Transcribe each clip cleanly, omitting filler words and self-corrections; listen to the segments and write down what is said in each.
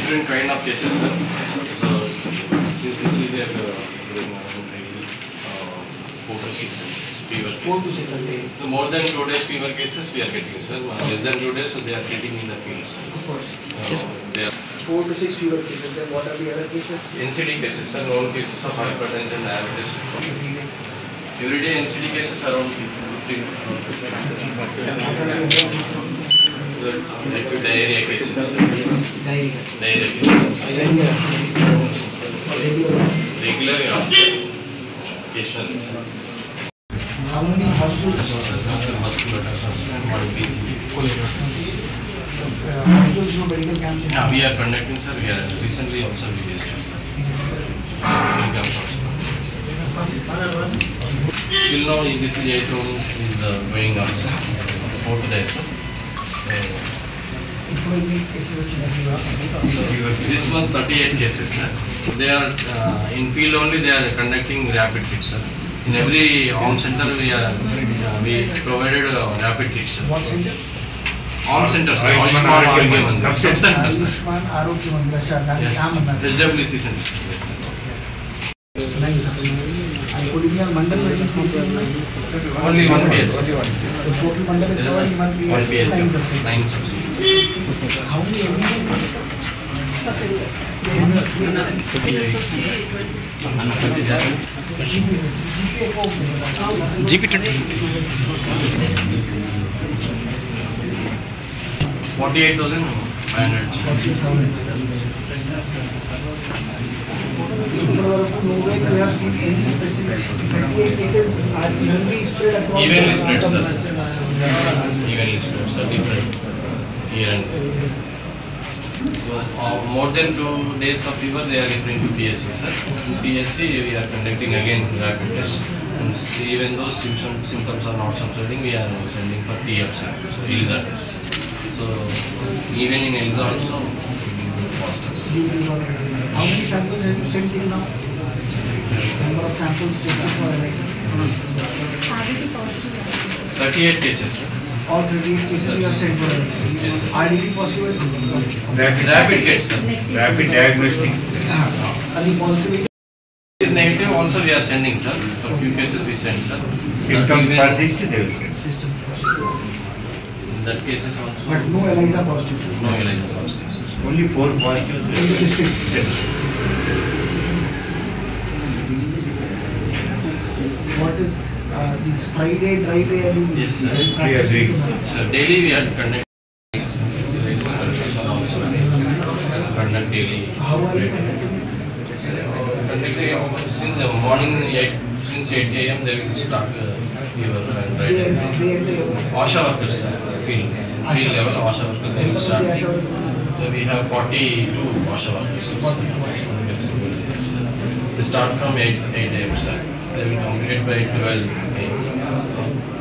different kind of cases, sir. So since this is a going around daily 4 to 6 fever cases. 4 to 6 a day. So more than 2 days fever cases we are getting, sir. Less than 2 days, so they are getting in the field, sir. Of course. They are 4 to 6 fever cases. Then what are the other cases? NCD cases, sir. Known cases of hypertension, diabetes. Every day NCD cases around 15. Like diarrhea cases, sir. Diarrhea cases. Regularly also. Occasionally, sir. How many hospitals? Hospital Hospitals no medical camps? Yeah, we are conducting, sir. We are recently also we visited, sir. Till now, this is 8 room is going on, sir. This is 4th day, sir. So this month 38 cases, sir. They are in field only. They are conducting rapid kits, sir. In every on center we provided rapid kits, sir. What center? On center, sir. Ayushman Arogya Mandira. Sub center, sir. Ayushman Arogya Mandira, sir. Yes. SWC center. Yes, sir. And could be a mandal Only one PS. The total mandal is covered in one PS. 9 subsidies. How many GP20 48,500. We have seen any specific cases are evenly spread across. Evenly spread, sir. Evenly spread, sir. Different here and there. So more than 2 days of fever, they are referring to PSC, sir. In PSC, we are conducting again rapid test. And even though symptoms are not subsiding, we are sending for TF samples, ELISA test. So even in ELISA also, we will do positive. How many samples have you sent till now? Number of samples tested for ELISA? 38 cases, sir. All 38 cases you have sent for ELISA? Yes, sir. RDT positive? Rapid kits, sir. Rapid diagnostic. Only positive? Is negative also we are sending, sir. For few cases we send, sir. Symptoms persist, they will get. In that cases also. But no ELISA positive? No ELISA positive, sir. Only 4 positives. In the district? Yes. What is this Friday, dry day? Yes, sir. We are doing. So daily we are conducting conduct daily. How are you conducting? Conducting since the morning, since 8 a.m. they will start fever and dry day. ASHA workers, sir. Field level ASHA workers they will start. So we have 42 ASHA workers. Yes, sir. They start from 8 a.m. sir. They will complete by 12 a.m.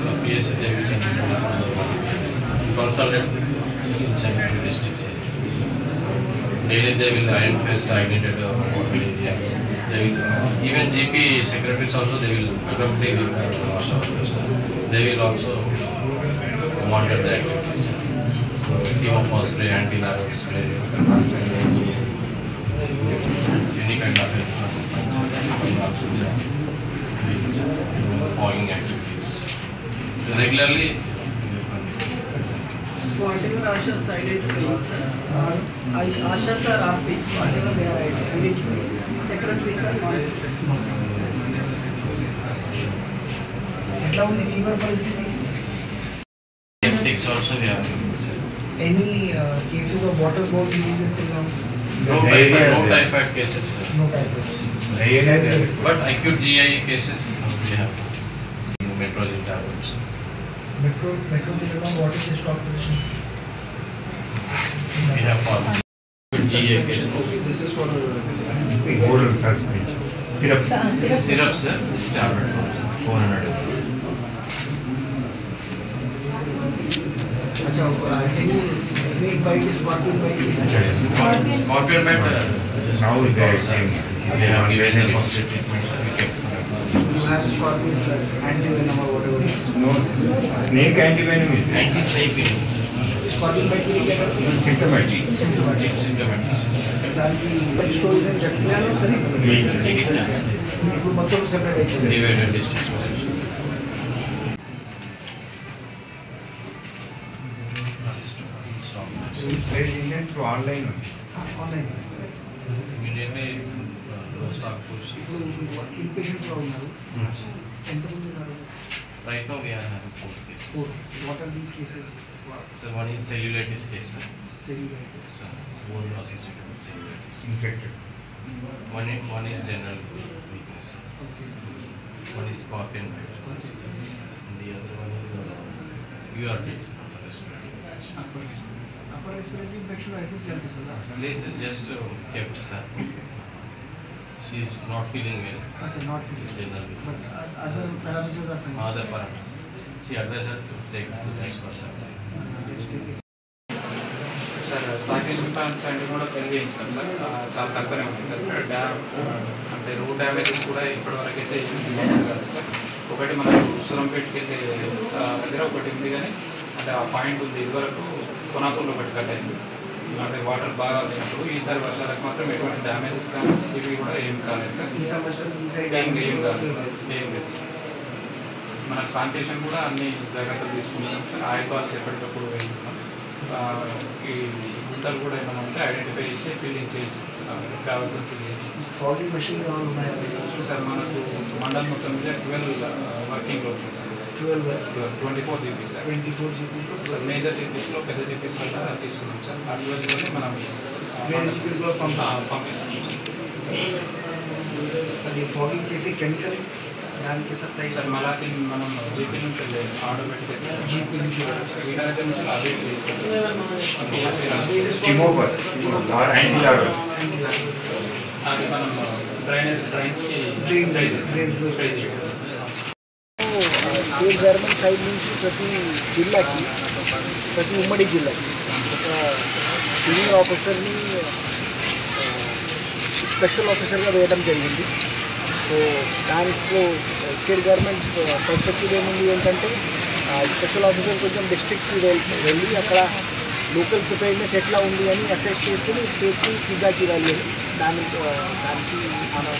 For PSC they will send it to consultant, they will send it to districts. Daily they will identify stagnated portal areas. They will, even GP secretaries also they will accompany the ASHA workers. They will also monitor the activities. So chemo spray, anti-larval spray, any kind of fogging activities. So regularly. Whatever ASHA cited means, ASHAs are RPs, whatever they are identified. Secretaries are not. How the fever పరిస్థితి? Ethics also we have. Any cases of waterborne diseases till now? No typhoid cases. No typhoid. But acute GI cases we have. Metrogyl tablets. Metrogyl, what is the stock position? We have pharmacy. GI cases. This is for the Oral suspension. Syrup. Syrup, sir. Tablet forms. 400 ml. any snake bite, scorpion bite? Scorpion bite. Now they are saying. We have given the first aid treatment, sir. We kept. You have scorpion antivenom or whatever. No, snake antivenom is there. Anti-snake venom, sir. Fogging material దానికి storage అని చెప్పాను ఇప్పుడు మొత్తం separate అవుతుంది. Online online immediately stock push. ఇప్పుడు in పేషెంట్స్లో ఉన్నారు ఎంతమంది ఉన్నారు? Right now we are having 4 cases. What are these cases? So one is cellulitis case, sir. Cellulitis. So bone associated with cellulitis. Infected. One is general weakness. Okay. One is scorpion bite. And the other one is URDs, upper respiratory infection. Upper respiratory infection admit cheyalti sir. Please just kept, sir. She is not feeling well. Okay, not feeling. General But weakness. other parameters are fine. Other parameters. She advised her to take this rest for some time. Sir సాకేషన్ plants అంటే కూడా పెళ్లి చేయించాం sir. చాలా తక్కువనే ఉంది sir. Dam అంటే road damages కూడా ఇప్పటివరకు అయితే కాదు సార్. ఒకటి మనకు సురంపేటకి వెళ్ళే దగ్గర ఒకటి ఉంది, కానీ అంటే ఆ పాయింట్ ఉంది. ఇదివరకు కొనాపూర్లో ఒకటి కట్ అయింది. అంటే వాటర్ బాగా వచ్చినప్పుడు ఈసారి వర్షాలకు మాత్రం ఎటువంటి డ్యామేజెస్ కానీ ఇవి కూడా ఏం కాలేదు సార్. ఈ సంవత్సరం ఈ సైడ్ ఏం కాదు సార్, ఏం లేదు సార్. మనకు శానిటేషన్ కూడా అన్ని జాగ్రత్తలు తీసుకుంటున్నాం సార్. ఆయిల్ బాల్స్ ఎప్పటికప్పుడు వేస్తున్నాం. ఈ గుంతలు కూడా ఏమైనా ఉంటే ఐడెంటిఫై చేసి ఫిల్లింగ్ చేయొచ్చు సార్. ట్రావెల్తో ఫిల్ చేయొచ్చు ఫాగింగ్ మెషిన్ ఏమైనా ఉన్నాయా? సార్. మనకు మండలం మొత్తం మీద 12 వర్కింగ్లో ఉంటుంది సార్. 24 GP sir. 24 జీపీలో సార్ మేజర్ జీపీస్లో పెద్ద జీపీస్ వల్ల తీసుకున్నాం సార్. ఆ 12 మనం వేరే జీపీలో పంపిస్తాం అది ఫాగింగ్ చేసి కెమికల్ దానికి సప్లై సార్. మళ్ళీ మనం జీపీ నుంచి వెళ్ళే ఆటోమేటిక్గా జీపీ నుంచి వీళ్ళ దగ్గర నుంచి అదే తీసుకుంటాం. రిమూవర్ ఆర్ యాంటీ లాగర్. అది మనం డ్రైన్స్కి స్ప్రే చేస్తాం. స్టేట్ గవర్నమెంట్ సైడ్ నుంచి ప్రతి జిల్లాకి, ప్రతి ఉమ్మడి జిల్లాకి ఒక సీనియర్ ఆఫీసర్ని స్పెషల్ ఆఫీసర్గా వేయడం జరిగింది. సో దాంట్లో స్టేట్ గవర్నమెంట్ పర్స్పెక్టివ్ ఏముంది ఏంటంటే స్పెషల్ ఆఫీసర్ కొంచెం డిస్ట్రిక్ట్కి వెళ్ళి అక్కడ లోకల్ ప్రిపేర్నెస్ ఎట్లా ఉంది అని అసెస్ చేసుకుని స్టేట్కి ఫీడ్బ్యాక్ ఇవ్వాలి అని దానికి మనం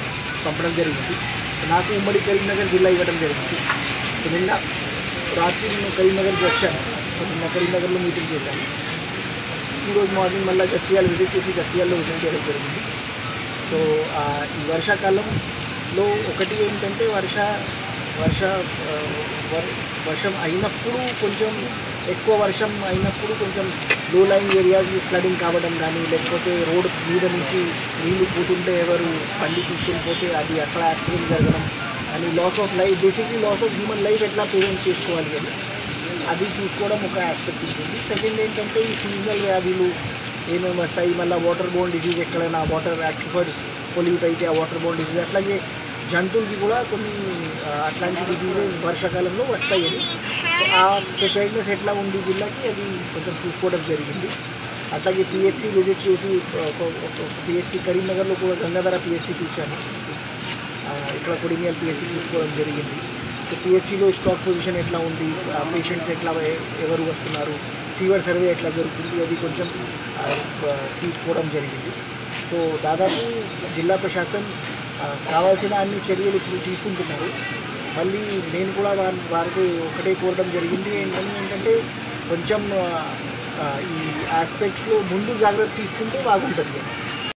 పంపడం జరిగింది. నాకు ఉమ్మడి కరీంనగర్ జిల్లా ఇవ్వడం జరిగింది. నిన్న రాత్రి నేను కరీంనగర్కి వచ్చాను. నిన్న కరీంనగర్లో మీటింగ్ చేశాను. ఈరోజు మార్నింగ్ మళ్ళీ గట్టియాలు విజిట్ చేసి గట్టియాల్లో విజిట్ చేయడం జరిగింది. సో ఈ వర్షాకాలంలో ఒకటి ఏంటంటే వర్షం అయినప్పుడు కొంచెం ఎక్కువ వర్షం అయినప్పుడు కొంచెం లో లైన్ ఏరియాస్ ఫ్లడింగ్ కావడం కానీ, లేకపోతే రోడ్ మీద నుంచి నీళ్లు పోతుంటే ఎవరు బండి తీసుకొని పోతే అది అక్కడ యాక్సిడెంట్ జరగడం అని, loss of life, basically loss of human life ఎట్లా ప్రివెంట్ చేసుకోవాలి అని అది చూసుకోవడం ఒక ఆస్పెక్ట్ ఉంటుంది. సెకండ్ ఏంటంటే ఈ సీజనల్ వ్యాధులు ఏమేమి వస్తాయి, మళ్ళీ వాటర్ బోర్న్ డిసీజ్ ఎక్కడైనా వాటర్ యాక్టిఫర్స్ పొల్యూట్ అయితే ఆ వాటర్ బోర్న్ డిసీజ్, అట్లాగే జంతువులకి కూడా కొన్ని అట్లాంటి డిసీజెస్ వర్షాకాలంలో వస్తాయని. ఆ ప్రిపేర్నెస్ ఎట్లా ఉంది జిల్లాకి అది కొంచెం చూసుకోవడం జరిగింది. అట్లాగే పిహెచ్సి విజిట్ చేసి పిహెచ్సి కరీంనగర్లో కూడా గంగాధర పిహెచ్సి చూశాను. ఇక్కడ కొడిమియాల్ పిహెచ్సి చూసుకోవడం జరిగింది. సో పిహెచ్సిలో స్టాక్ పొజిషన్ ఎట్లా ఉంది, పేషెంట్స్ ఎట్లా ఎవరు వస్తున్నారు, ఫీవర్ సర్వే ఎట్లా జరుగుతుంది అది కొంచెం తీసుకోవడం జరిగింది. సో దాదాపు జిల్లా ప్రశాసన్ కావాల్సిన అన్ని చర్యలు తీసుకుంటున్నారు. మళ్ళీ నేను కూడా వారికి ఒకటే కోరడం జరిగింది ఏంటంటే కొంచెం ఈ ఆస్పెక్ట్స్లో ముందు జాగ్రత్త తీసుకుంటే బాగుంటుంది.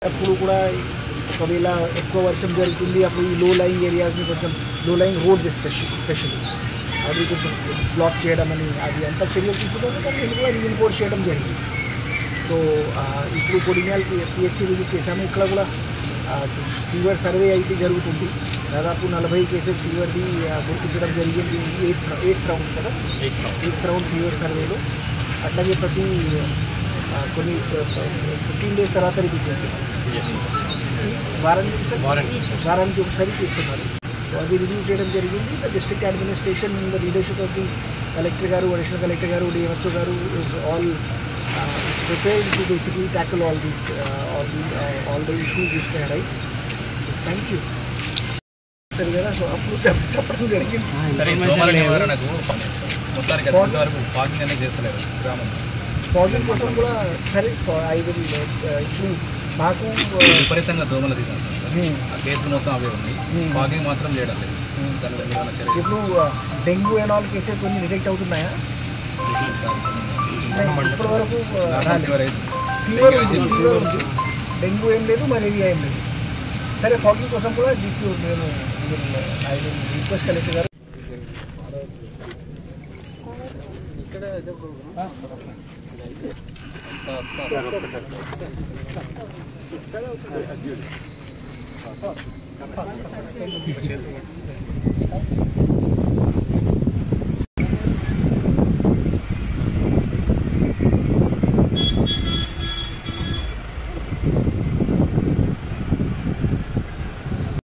అప్పుడు కూడా ఒకవేళ ఎక్కువ వర్షం జరుగుతుంది అప్పుడు ఈ లో లైన్ ఏరియాస్ని కొంచెం లో లైన్ రోడ్స్ ఎస్పెషల్లీ అది కొంచెం బ్లాక్ చేయడం అని అది అంతా చర్యలు తీసుకుంటారు. కానీ నేను కూడా రీఇన్ఫోర్స్ చేయడం జరిగింది. సో ఇప్పుడు కొడిమియాల్ పిహెచ్సి విజిట్ చేశాము. ఇక్కడ కూడా ఫీవర్ సర్వే అయితే జరుగుతుంది. దాదాపు 40 కేసెస్ ఫీవర్ది గుర్తించడం జరిగింది. 8th రౌండ్ కదా, 8th రౌండ్ ఫీవర్ సర్వేలో. అట్లాగే ప్రతి కొన్ని 15 days తర్వాత రిపీట్ చేస్తున్నారు. వారానికి ఒకసారి చేస్తున్నారు. సో అది రివ్యూ చేయడం జరిగింది. District administration in the leadership of the collector గారు, అడిషనల్ కలెక్టర్ గారు, డిఎంహెచ్ఓ గారు is all prepared to basically tackle all the issues which may arise. Thank you. సరే కదా, సో అప్పుడు చెప్పడం జరిగింది. సరే దోమల నివారణకు మొత్తానికి వరకు పార్కింగ్ అనేది చేస్తలేరు గ్రామంలో. ఫాగింగ్ కోసం కూడా సరే ఐ విల్ ఇప్పుడు మాకు విపరీతంగా దోమలు తీసాం సార్. ఆ కేసులు మొత్తం అవే ఉన్నాయి. ఫాగింగ్ మాత్రం చేయడం లేదు. ఇప్పుడు డెంగ్యూ అండ్ ఆల్ కేసెస్ కొన్ని డిటెక్ట్ అవుతున్నాయా? ఇప్పటి వరకు ఫీవర్ ఉంది, డెంగ్యూ ఏం లేదు, మలేరియా ఏం లేదు. సరే ఫాగింగ్ కోసం కూడా డిస్యూ నేను ఐ విల్ రిక్వెస్ట్ కలెక్టర్ గారు. ఇక్కడ